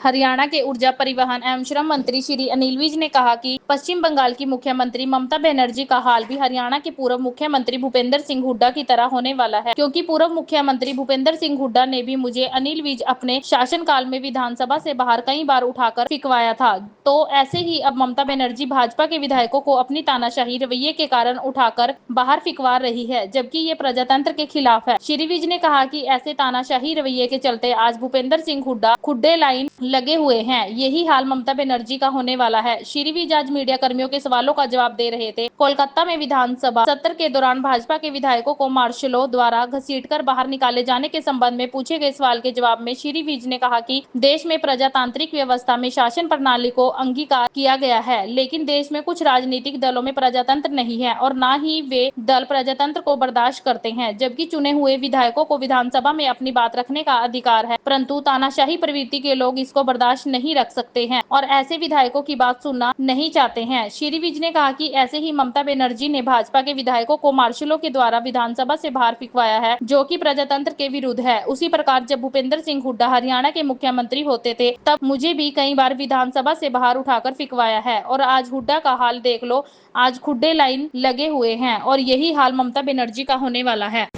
हरियाणा के ऊर्जा परिवहन एवं श्रम मंत्री श्री अनिल विज ने कहा कि पश्चिम बंगाल की मुख्यमंत्री ममता बनर्जी का हाल भी हरियाणा के पूर्व मुख्यमंत्री भूपेंद्र सिंह हुड्डा की तरह होने वाला है, क्योंकि पूर्व मुख्यमंत्री भूपेंद्र सिंह हुड्डा ने भी मुझे अनिल विज अपने शासनकाल में विधानसभा से बाहर कई बार उठाकर फिकवाया था। तो ऐसे ही अब ममता बनर्जी भाजपा के विधायकों को अपनी तानाशाही रवैये के कारण उठाकर बाहर फिकवा रही है, जबकि ये प्रजातंत्र के खिलाफ है। श्री विज ने कहा कि ऐसे तानाशाही रवैये के चलते आज भूपेंद्र सिंह हुड्डा खुड्डे लाइन लगे हुए हैं। यही हाल ममता बनर्जी का होने वाला है। श्री विज आज मीडिया कर्मियों के सवालों का जवाब दे रहे थे। कोलकाता में विधानसभा सत्र के दौरान भाजपा के विधायकों को मार्शलों द्वारा घसीटकर बाहर निकाले जाने के संबंध में पूछे गए सवाल के जवाब में श्री विज ने कहा कि देश में प्रजातांत्रिक व्यवस्था में शासन प्रणाली को अंगीकार किया गया है, लेकिन देश में कुछ राजनीतिक दलों में प्रजातंत्र नहीं है और न ही वे दल प्रजातंत्र को बर्दाश्त करते हैं, जबकि चुने हुए विधायकों को विधानसभा में अपनी बात रखने का अधिकार है, परंतु तानाशाही प्रवृत्ति के लोग इसको बर्दाश्त नहीं रख सकते हैं और ऐसे विधायकों की बात सुनना नहीं चाहते हैं। श्री विज ने कहा कि ऐसे ही ममता बनर्जी ने भाजपा के विधायकों को मार्शलों के द्वारा विधानसभा से बाहर फिकवाया है, जो कि प्रजातंत्र के विरुद्ध है। उसी प्रकार जब भूपेंद्र सिंह हुड्डा हरियाणा के मुख्यमंत्री होते थे, तब मुझे भी कई बार विधानसभा से बाहर उठाकर फिकवाया है और आज हुड्डा का हाल देख लो, आज खुड्डे लाइन लगे हुए हैं और यही हाल ममता बनर्जी का होने वाला है।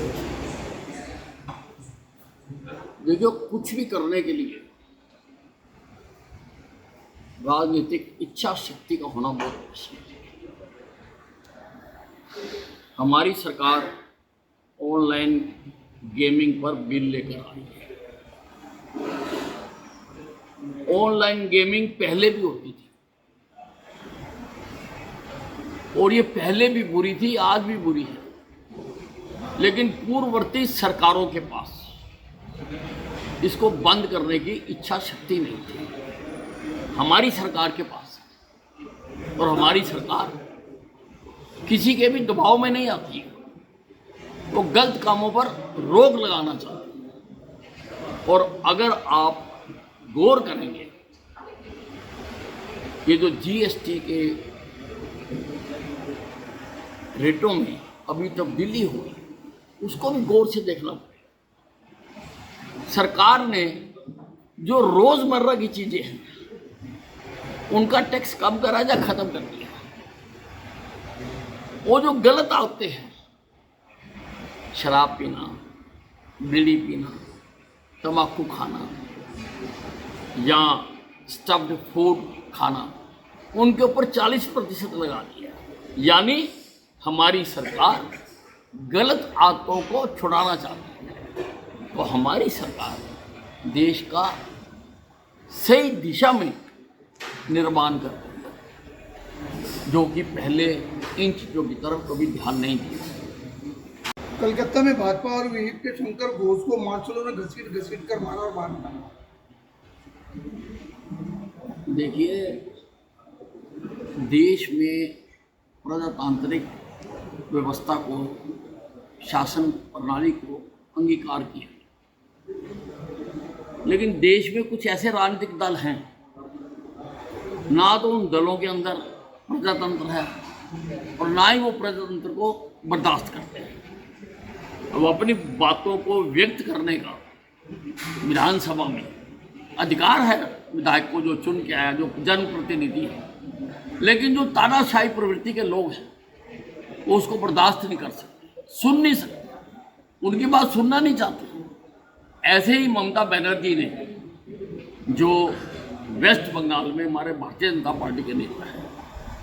देखिए, कुछ भी करने के लिए राजनीतिक इच्छा शक्ति का होना बहुत आवश्यक है। हमारी सरकार ऑनलाइन गेमिंग पर बिल लेकर आई है। ऑनलाइन गेमिंग पहले भी होती थी और ये पहले भी बुरी थी, आज भी बुरी है, लेकिन पूर्ववर्ती सरकारों के पास इसको बंद करने की इच्छा शक्ति नहीं थी। हमारी सरकार के पास है और हमारी सरकार किसी के भी दबाव में नहीं आती है। वो गलत कामों पर रोक लगाना चाहती है। और अगर आप गौर करेंगे, ये जो जीएसटी के रेटों में अभी तब्दीली हुई, उसको भी गौर से देखना पड़ेगा। सरकार ने जो रोजमर्रा की चीजें हैं उनका टैक्स कम करा या खत्म कर दिया। वो जो गलत आदतें हैं, शराब पीना, बीड़ी पीना, तंबाकू खाना या स्टफ्ड फूड खाना, उनके ऊपर 40% लगा दिया। यानी हमारी सरकार गलत आदतों को छुड़ाना चाहती है। तो हमारी सरकार देश का सही दिशा में निर्माण कर रही है, जो कि पहले इन चीज़ों की तरफ कभी ध्यान नहीं दिया। कलकत्ता में भाजपा और विहिप के शंकर घोष को मार्शलों ने घसीट कर मारा और बाहर निकाला। देखिए, देश में प्रजातांत्रिक व्यवस्था को, शासन प्रणाली को अंगीकार किया, लेकिन देश में कुछ ऐसे राजनीतिक दल हैं, ना तो उन दलों के अंदर प्रजातंत्र है और ना ही वो प्रजातंत्र को बर्दाश्त करते हैं। अब अपनी बातों को व्यक्त करने का विधानसभा में अधिकार है विधायक को, जो चुन के आया, जो जनप्रतिनिधि है, लेकिन जो तानाशाही प्रवृत्ति के लोग हैं वो उसको बर्दाश्त नहीं कर सकते, सुन नहीं सकते, उनकी बात सुनना नहीं चाहते। ऐसे ही ममता बनर्जी ने, जो वेस्ट बंगाल में हमारे भारतीय जनता पार्टी के नेता हैं,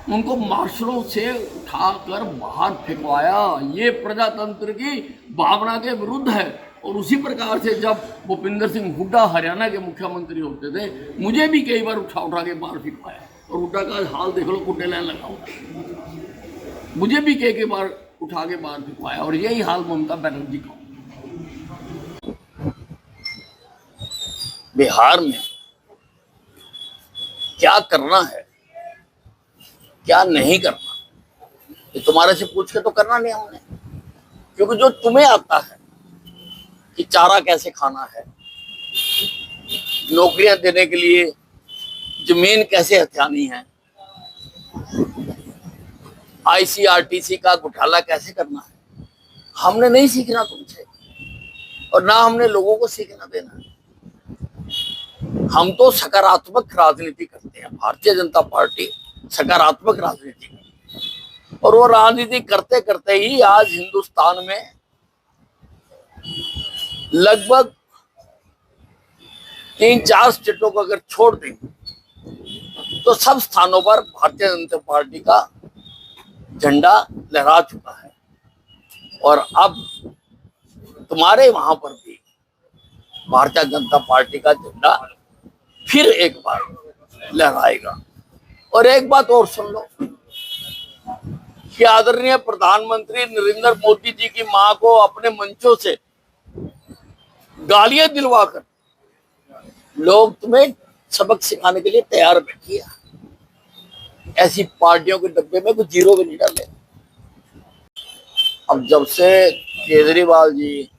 उनको मार्शलों से उठाकर बाहर फेंकवाया। ये प्रजातंत्र की भावना के विरुद्ध है। और उसी प्रकार से जब भूपेंद्र सिंह हुड्डा हरियाणा के मुख्यमंत्री होते थे, मुझे भी कई बार उठा के बाहर फेंकवाया और हुड्डा का हाल देख लो, कुड्डे लाइन लगा हुआ। मुझे भी कई बार उठा के बाहर फेंकवाया और यही हाल ममता बनर्जी का। बिहार में क्या करना है, क्या नहीं करना, ये तुम्हारे से पूछ के तो करना नहीं हमने, क्योंकि जो तुम्हें आता है कि चारा कैसे खाना है, नौकरियां देने के लिए जमीन कैसे हथियानी है, आईसीआरटीसी का घोटाला कैसे करना है, हमने नहीं सीखना तुमसे और ना हमने लोगों को सीखना देना। हम तो सकारात्मक राजनीति करते हैं, भारतीय जनता पार्टी सकारात्मक राजनीति करती है। और वो राजनीति करते करते ही आज हिंदुस्तान में लगभग 3-4 स्टेटों को अगर छोड़ दें तो सब स्थानों पर भारतीय जनता पार्टी का झंडा लहरा चुका है। और अब तुम्हारे वहां पर भी भारतीय जनता पार्टी का झंडा फिर एक बार लहराएगा। और एक बात और सुन लो कि आदरणीय प्रधानमंत्री नरेंद्र मोदी जी की मां को अपने मंचों से गालियां दिलवाकर लोग तुम्हें सबक सिखाने के लिए तैयार बैठी है। ऐसी पार्टियों के डब्बे में कुछ जीरो भी नहीं डाले। अब जब से केजरीवाल जी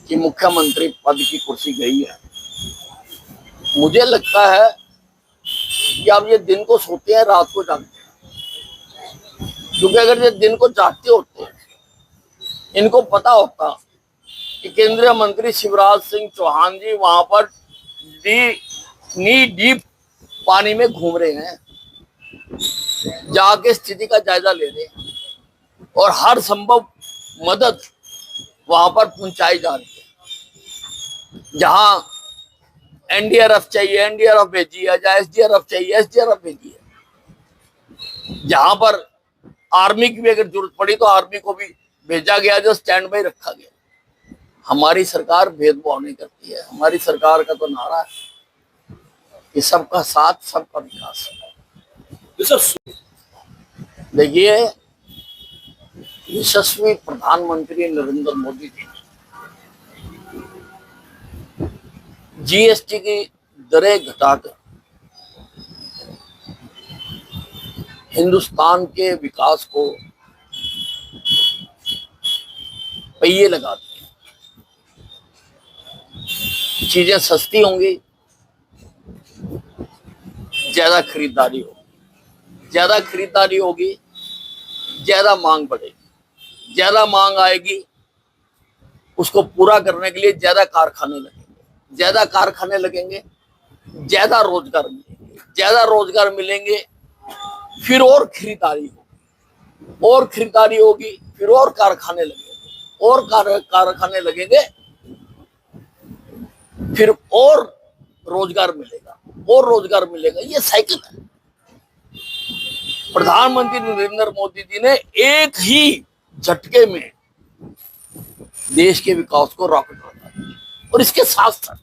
की मुख्यमंत्री पद की कुर्सी गई है, मुझे लगता है कि अब ये दिन को सोते हैं, रात को जागते हैं। क्योंकि अगर ये दिन को जागते होते इनको पता होता कि केंद्रीय मंत्री शिवराज सिंह चौहान जी वहां पर नी डीप पानी में घूम रहे हैं, जाके स्थिति का जायजा ले रहे हैं और हर संभव मदद वहां पर पहुंचाई जा रही है। जहां एनडीआरएफ चाहिए एनडीआरएफ भेजी है, जहां एसडीआरएफ चाहिए एसडीआरएफ भेजी है। जहां पर आर्मी की भी अगर जरूरत पड़ी तो आर्मी को भी भेजा गया, जो स्टैंड बाई रखा गया। हमारी सरकार भेदभाव नहीं करती है। हमारी सरकार का तो नारा है कि सबका साथ सबका विकास। देखिए, यशस्वी प्रधानमंत्री नरेंद्र मोदी जी जीएसटी की दरें घटाकर हिंदुस्तान के विकास को पहिए लगाते हैं। चीजें सस्ती होंगी, ज्यादा खरीदारी होगी, ज्यादा खरीदारी होगी, ज्यादा मांग बढ़ेगी, ज्यादा मांग आएगी, उसको पूरा करने के लिए ज्यादा कारखाने लगेंगे, ज्यादा कारखाने लगेंगे, ज्यादा रोजगार मिलेंगे, ज्यादा रोजगार मिलेंगे, फिर और खरीदारी होगी, और खरीदारी होगी, फिर और कारखाने लगेंगे, और कारखाने लगेंगे, फिर और रोजगार मिलेगा, और रोजगार मिलेगा। ये साइकिल है। प्रधानमंत्री नरेंद्र मोदी जी ने एक ही झटके में देश के विकास को रॉकेट बनाया। और इसके साथ साथ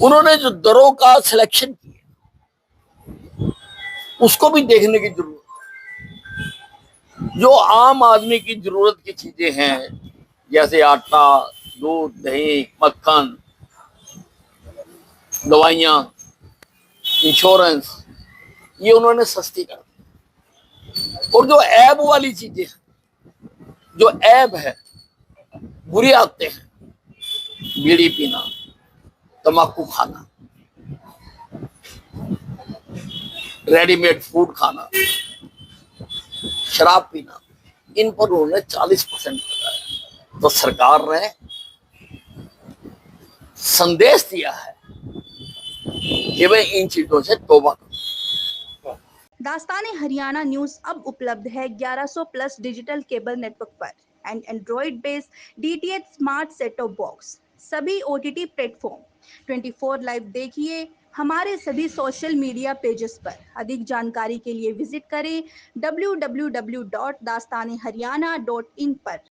उन्होंने जो दरों का सिलेक्शन किया उसको भी देखने की जरूरत है। जो आम आदमी की जरूरत की चीजें हैं, जैसे आटा, दूध, दही, मक्खन, दवाइयां, इंश्योरेंस, ये उन्होंने सस्ती कर दी। और जो ऐब वाली चीजें हैं, जो ऐब है, बुरी आदतें हैं, बीड़ी पीना, तंबाकू खाना, रेडीमेड फूड खाना, शराब पीना, इन पर उन्होंने 40% लगाया। तो सरकार ने संदेश दिया है कि भाई इन चीजों से तौबा करो। दास्ताने हरियाणा न्यूज अब उपलब्ध है 1100 प्लस डिजिटल केबल नेटवर्क पर and Android based DTH smart set top box, सभी ओटीटी प्लेटफॉर्म। 24 लाइव देखिए हमारे सभी सोशल मीडिया पेजेस पर। अधिक जानकारी के लिए विजिट करें www.dastaneharyana.in पर।